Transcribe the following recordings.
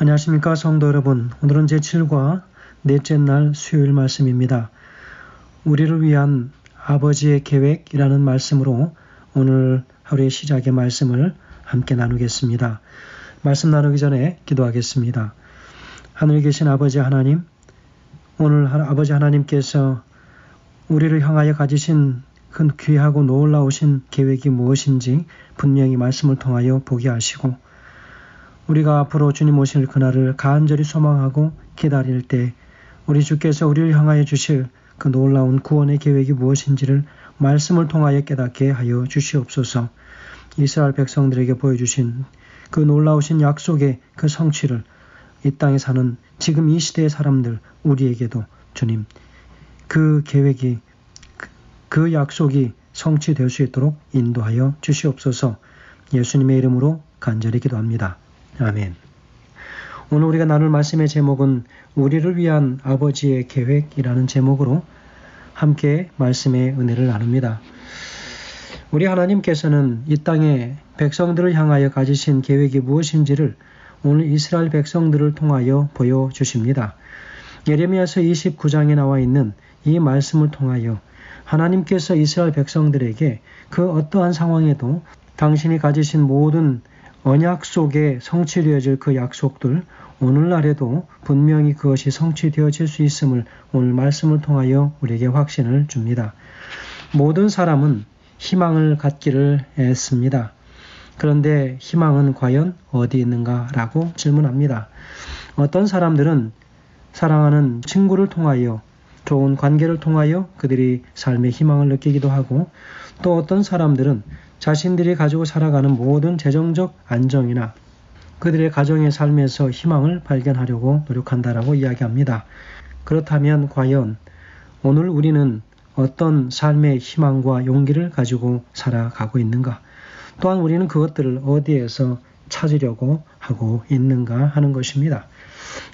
안녕하십니까 성도 여러분. 오늘은 제7과 넷째 날 수요일 말씀입니다. 우리를 위한 아버지의 계획이라는 말씀으로 오늘 하루의 시작의 말씀을 함께 나누겠습니다. 말씀 나누기 전에 기도하겠습니다. 하늘에 계신 아버지 하나님, 오늘 아버지 하나님께서 우리를 향하여 가지신 그 귀하고 놀라우신 계획이 무엇인지 분명히 말씀을 통하여 보게 하시고, 우리가 앞으로 주님 오실 그날을 간절히 소망하고 기다릴 때 우리 주께서 우리를 향하여 주실 그 놀라운 구원의 계획이 무엇인지를 말씀을 통하여 깨닫게 하여 주시옵소서. 이스라엘 백성들에게 보여주신 그 놀라우신 약속의 그 성취를 이 땅에 사는 지금 이 시대의 사람들 우리에게도 주님 그 계획이 그 약속이 성취될 수 있도록 인도하여 주시옵소서. 예수님의 이름으로 간절히 기도합니다. 아멘. 오늘 우리가 나눌 말씀의 제목은 우리를 위한 아버지의 계획이라는 제목으로 함께 말씀의 은혜를 나눕니다. 우리 하나님께서는 이 땅에 백성들을 향하여 가지신 계획이 무엇인지를 오늘 이스라엘 백성들을 통하여 보여주십니다. 예레미야서 29장에 나와 있는 이 말씀을 통하여 하나님께서 이스라엘 백성들에게 그 어떠한 상황에도 당신이 가지신 모든 언약 속에 성취되어질 그 약속들, 오늘날에도 분명히 그것이 성취되어질 수 있음을 오늘 말씀을 통하여 우리에게 확신을 줍니다. 모든 사람은 희망을 갖기를 애씁니다. 그런데 희망은 과연 어디 있는가라고 질문합니다. 어떤 사람들은 사랑하는 친구를 통하여, 좋은 관계를 통하여 그들이 삶의 희망을 느끼기도 하고, 또 어떤 사람들은 자신들이 가지고 살아가는 모든 재정적 안정이나 그들의 가정의 삶에서 희망을 발견하려고 노력한다라고 이야기합니다. 그렇다면 과연 오늘 우리는 어떤 삶의 희망과 용기를 가지고 살아가고 있는가? 또한 우리는 그것들을 어디에서 찾으려고 하고 있는가 하는 것입니다.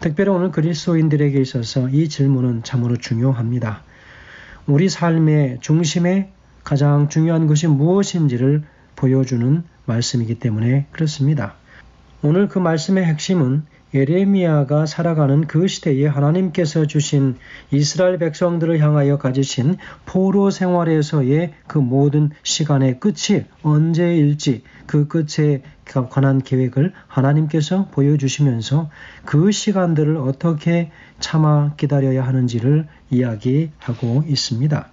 특별히 오늘 그리스도인들에게 있어서 이 질문은 참으로 중요합니다. 우리 삶의 중심에 가장 중요한 것이 무엇인지를 보여주는 말씀이기 때문에 그렇습니다. 오늘 그 말씀의 핵심은 예레미야가 살아가는 그 시대에 하나님께서 주신 이스라엘 백성들을 향하여 가지신 포로 생활에서의 그 모든 시간의 끝이 언제일지 그 끝에 관한 계획을 하나님께서 보여주시면서 그 시간들을 어떻게 참아 기다려야 하는지를 이야기하고 있습니다.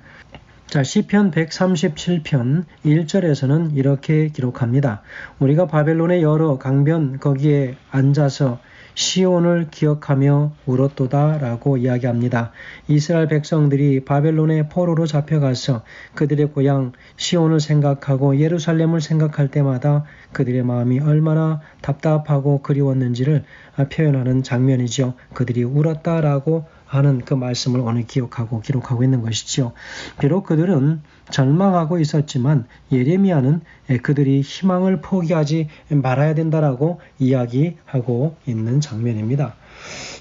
자, 시편 137편 1절에서는 이렇게 기록합니다. 우리가 바벨론의 여러 강변 거기에 앉아서 시온을 기억하며 울었도다 라고 이야기합니다. 이스라엘 백성들이 바벨론의 포로로 잡혀가서 그들의 고향 시온을 생각하고 예루살렘을 생각할 때마다 그들의 마음이 얼마나 답답하고 그리웠는지를 표현하는 장면이죠. 그들이 울었다라고 하는 그 말씀을 오늘 기록하고 있는 것이죠. 비록 그들은 절망하고 있었지만 예레미야는 그들이 희망을 포기하지 말아야 된다라고 이야기하고 있는 장면입니다.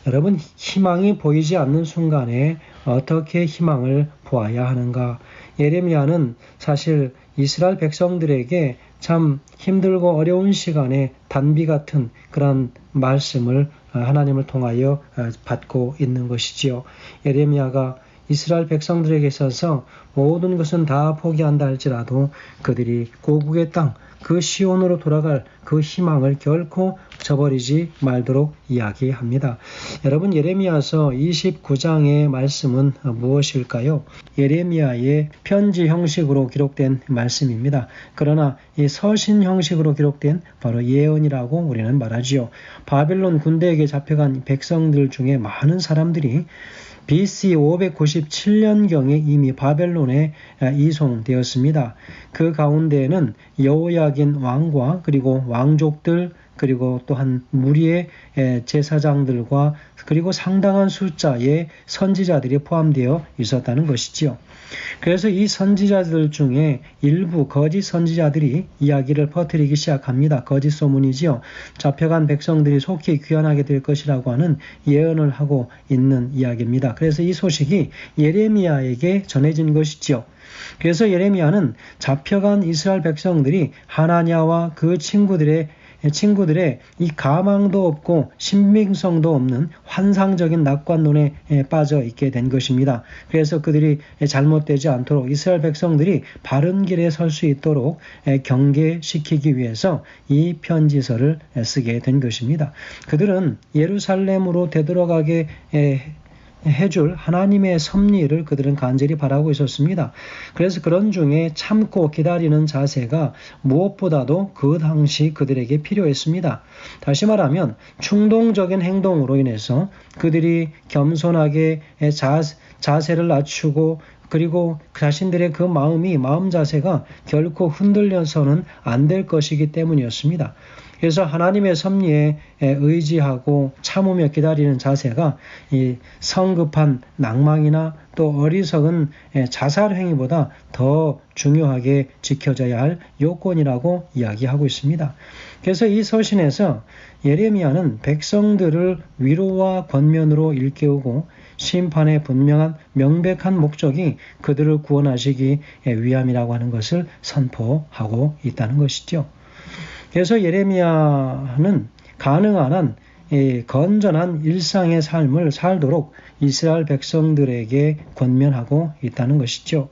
여러분, 희망이 보이지 않는 순간에 어떻게 희망을 보아야 하는가? 예레미야는 사실 이스라엘 백성들에게 참 힘들고 어려운 시간에 단비 같은 그런 말씀을 하나님을 통하여 받고 있는 것이지요. 예레미야가 이스라엘 백성들에게 있어서 모든 것은 다 포기한다 할지라도 그들이 고국의 땅, 그 시온으로 돌아갈 그 희망을 결코 저버리지 말도록 이야기합니다. 여러분, 예레미야서 29장의 말씀은 무엇일까요? 예레미야의 편지 형식으로 기록된 말씀입니다. 그러나 이 서신 형식으로 기록된 바로 예언이라고 우리는 말하지요. 바벨론 군대에게 잡혀간 백성들 중에 많은 사람들이 BC 597년경에 이미 바벨론에 이송되었습니다. 그 가운데에는 여호야긴 왕과 그리고 왕족들 그리고 또한 무리의 제사장들과 그리고 상당한 숫자의 선지자들이 포함되어 있었다는 것이지요. 그래서 이 선지자들 중에 일부 거짓 선지자들이 이야기를 퍼뜨리기 시작합니다. 거짓 소문이지요. 잡혀간 백성들이 속히 귀환하게 될 것이라고 하는 예언을 하고 있는 이야기입니다. 그래서 이 소식이 예레미야에게 전해진 것이지요. 그래서 예레미야는 잡혀간 이스라엘 백성들이 하나냐와 그 친구들의 친구들의 이 가망도 없고 신빙성도 없는 환상적인 낙관론에 빠져 있게 된 것입니다. 그래서 그들이 잘못되지 않도록 이스라엘 백성들이 바른 길에 설 수 있도록 경계시키기 위해서 이 편지서를 쓰게 된 것입니다. 그들은 예루살렘으로 되돌아가게 해줄 하나님의 섭리를 그들은 간절히 바라고 있었습니다. 그래서 그런 중에 참고 기다리는 자세가 무엇보다도 그 당시 그들에게 필요했습니다. 다시 말하면 충동적인 행동으로 인해서 그들이 겸손하게 자세를 낮추고 그리고 자신들의 그 마음 자세가 결코 흔들려서는 안 될 것이기 때문이었습니다. 그래서 하나님의 섭리에 의지하고 참으며 기다리는 자세가 이 성급한 낭망이나 또 어리석은 자살 행위보다 더 중요하게 지켜져야 할 요건이라고 이야기하고 있습니다. 그래서 이 서신에서 예레미야는 백성들을 위로와 권면으로 일깨우고 심판의 분명한 명백한 목적이 그들을 구원하시기 위함이라고 하는 것을 선포하고 있다는 것이죠. 그래서 예레미야는 가능한 한 건전한 일상의 삶을 살도록 이스라엘 백성들에게 권면하고 있다는 것이죠.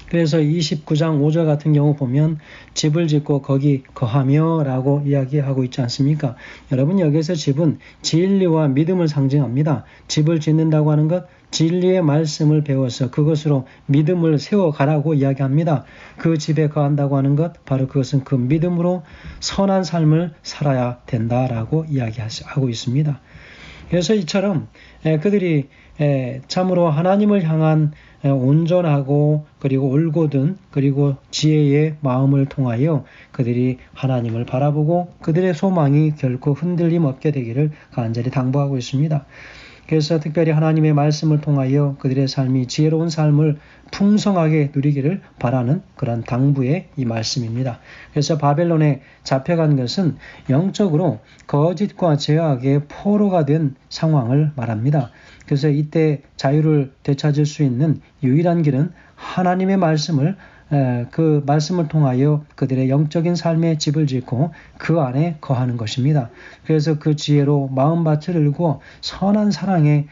그래서 29장 5절 같은 경우 보면 집을 짓고 거기 거하며 라고 이야기하고 있지 않습니까? 여러분 여기서 집은 진리와 믿음을 상징합니다. 집을 짓는다고 하는 것 진리의 말씀을 배워서 그것으로 믿음을 세워가라고 이야기합니다. 그 집에 거한다고 하는 것 바로 그것은 그 믿음으로 선한 삶을 살아야 된다라고 이야기하고 있습니다. 그래서 이처럼 그들이 참으로 하나님을 향한 온전하고 그리고 올곧은 그리고 지혜의 마음을 통하여 그들이 하나님을 바라보고 그들의 소망이 결코 흔들림 없게 되기를 간절히 당부하고 있습니다. 그래서 특별히 하나님의 말씀을 통하여 그들의 삶이 지혜로운 삶을 풍성하게 누리기를 바라는 그런 당부의 이 말씀입니다. 그래서 바벨론에 잡혀간 것은 영적으로 거짓과 죄악의 포로가 된 상황을 말합니다. 그래서 이때 자유를 되찾을 수 있는 유일한 길은 하나님의 말씀을 그 말씀을 통하여 그들의 영적인 삶의 집을 짓고 그 안에 거하는 것입니다. 그래서 그 지혜로 마음밭을 일구어 선한 사랑의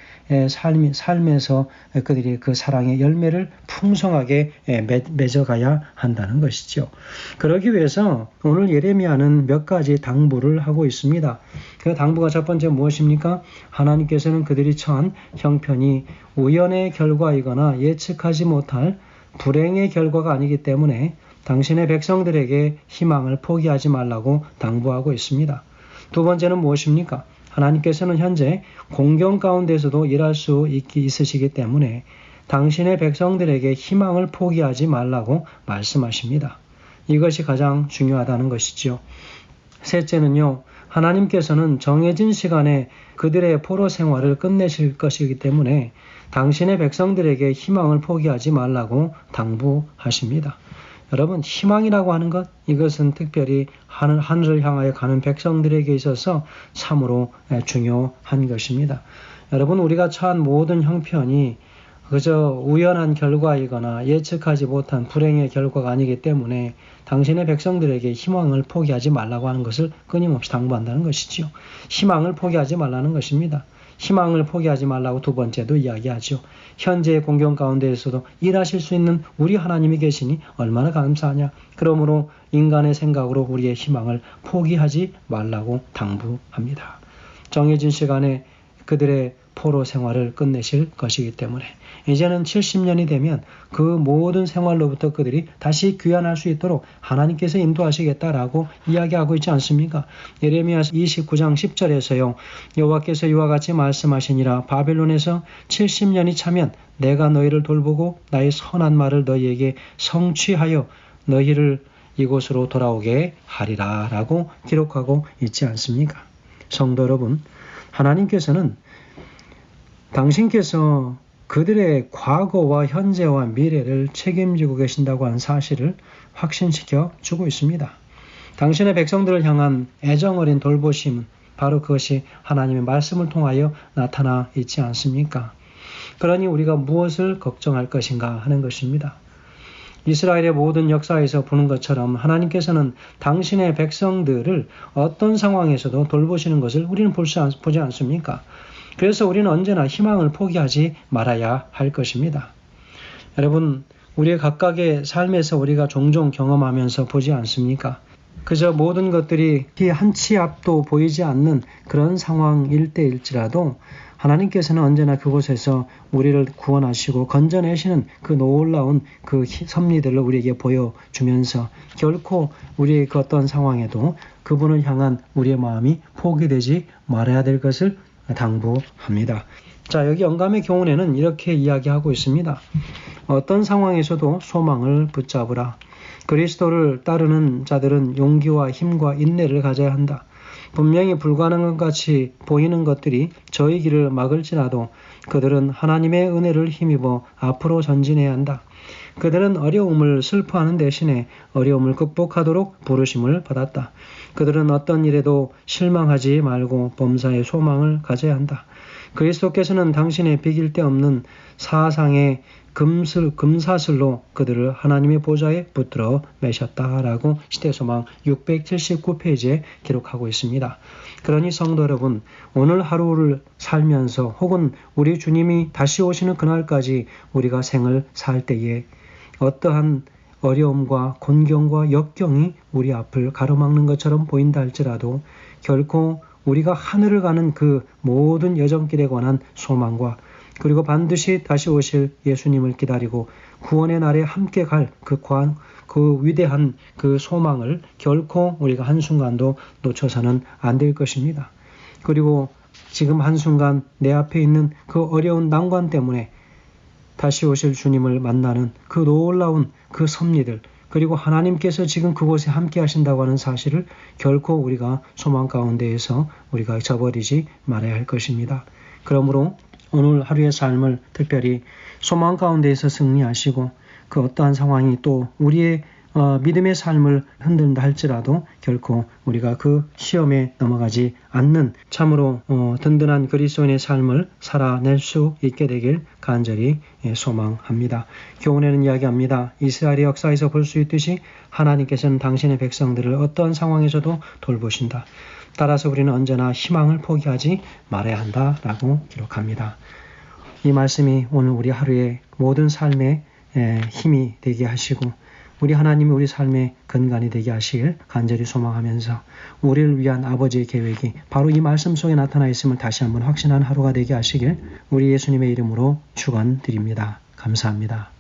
삶에서 그들이 그 사랑의 열매를 풍성하게 맺어가야 한다는 것이죠. 그러기 위해서 오늘 예레미야는 몇 가지 당부를 하고 있습니다. 그 당부가 첫 번째 무엇입니까? 하나님께서는 그들이 처한 형편이 우연의 결과이거나 예측하지 못할 불행의 결과가 아니기 때문에 당신의 백성들에게 희망을 포기하지 말라고 당부하고 있습니다. 두 번째는 무엇입니까? 하나님께서는 현재 공경 가운데서도 일할 수 있으시기 때문에 당신의 백성들에게 희망을 포기하지 말라고 말씀하십니다. 이것이 가장 중요하다는 것이죠. 셋째는요. 하나님께서는 정해진 시간에 그들의 포로 생활을 끝내실 것이기 때문에 당신의 백성들에게 희망을 포기하지 말라고 당부하십니다. 여러분 희망이라고 하는 것 이것은 특별히 하늘을 향하여 가는 백성들에게 있어서 참으로 중요한 것입니다. 여러분 우리가 처한 모든 형편이 그저 우연한 결과이거나 예측하지 못한 불행의 결과가 아니기 때문에 당신의 백성들에게 희망을 포기하지 말라고 하는 것을 끊임없이 당부한다는 것이지요. 희망을 포기하지 말라는 것입니다. 희망을 포기하지 말라고 두 번째도 이야기하죠. 현재의 공경 가운데에서도 일하실 수 있는 우리 하나님이 계시니 얼마나 감사하냐. 그러므로 인간의 생각으로 우리의 희망을 포기하지 말라고 당부합니다. 정해진 시간에 그들의 포로 생활을 끝내실 것이기 때문에 이제는 70년이 되면 그 모든 생활로부터 그들이 다시 귀환할 수 있도록 하나님께서 인도하시겠다라고 이야기하고 있지 않습니까? 예레미야 29장 10절에서요. 여호와께서 이와 같이 말씀하시니라 바벨론에서 70년이 차면 내가 너희를 돌보고 나의 선한 말을 너희에게 성취하여 너희를 이곳으로 돌아오게 하리라 라고 기록하고 있지 않습니까? 성도 여러분, 하나님께서는 당신께서 그들의 과거와 현재와 미래를 책임지고 계신다고 하는 사실을 확신시켜 주고 있습니다. 당신의 백성들을 향한 애정어린 돌보심은 바로 그것이 하나님의 말씀을 통하여 나타나 있지 않습니까? 그러니 우리가 무엇을 걱정할 것인가 하는 것입니다. 이스라엘의 모든 역사에서 보는 것처럼 하나님께서는 당신의 백성들을 어떤 상황에서도 돌보시는 것을 우리는 보지 않습니까? 그래서 우리는 언제나 희망을 포기하지 말아야 할 것입니다. 여러분, 우리의 각각의 삶에서 우리가 종종 경험하면서 보지 않습니까? 그저 모든 것들이 한 치 앞도 보이지 않는 그런 상황일 때일지라도 하나님께서는 언제나 그곳에서 우리를 구원하시고 건져내시는 그 놀라운 그 섭리들을 우리에게 보여주면서 결코 우리의 그 어떤 상황에도 그분을 향한 우리의 마음이 포기되지 말아야 될 것을 당부합니다. 자, 여기 영감의 교훈에는 이렇게 이야기하고 있습니다. 어떤 상황에서도 소망을 붙잡으라. 그리스도를 따르는 자들은 용기와 힘과 인내를 가져야 한다. 분명히 불가능한 것 같이 보이는 것들이 저희 길을 막을지라도 그들은 하나님의 은혜를 힘입어 앞으로 전진해야 한다. 그들은 어려움을 슬퍼하는 대신에 어려움을 극복하도록 부르심을 받았다. 그들은 어떤 일에도 실망하지 말고 범사에 소망을 가져야 한다. 그리스도께서는 당신의 비길 데 없는 사상의 금사슬로 그들을 하나님의 보좌에 붙들어 매셨다라고 시대소망 679페이지에 기록하고 있습니다. 그러니 성도 여러분, 오늘 하루를 살면서 혹은 우리 주님이 다시 오시는 그날까지 우리가 생을 살 때에 어떠한 어려움과 곤경과 역경이 우리 앞을 가로막는 것처럼 보인다 할지라도 결코 우리가 하늘을 가는 그 모든 여정길에 관한 소망과 그리고 반드시 다시 오실 예수님을 기다리고 구원의 날에 함께 갈 그 위대한 그 소망을 결코 우리가 한순간도 놓쳐서는 안 될 것입니다. 그리고 지금 한순간 내 앞에 있는 그 어려운 난관 때문에 다시 오실 주님을 만나는 그 놀라운 그 섭리들, 그리고 하나님께서 지금 그곳에 함께 하신다고 하는 사실을 결코 우리가 소망 가운데에서 우리가 저버리지 말아야 할 것입니다. 그러므로 오늘 하루의 삶을 특별히 소망 가운데에서 승리하시고 그 어떠한 상황이 또 우리의 믿음의 삶을 흔든다 할지라도 결코 우리가 그 시험에 넘어가지 않는 참으로 든든한 그리스도인의 삶을 살아낼 수 있게 되길 간절히 소망합니다. 교훈에는 이야기합니다. 이스라엘의 역사에서 볼 수 있듯이 하나님께서는 당신의 백성들을 어떠한 상황에서도 돌보신다. 따라서 우리는 언제나 희망을 포기하지 말아야 한다라고 기록합니다. 이 말씀이 오늘 우리 하루의 모든 삶에 힘이 되게 하시고 우리 하나님이 우리 삶의 근간이 되게 하시길 간절히 소망하면서 우리를 위한 아버지의 계획이 바로 이 말씀 속에 나타나 있음을 다시 한번 확신한 하루가 되게 하시길 우리 예수님의 이름으로 축원드립니다. 감사합니다.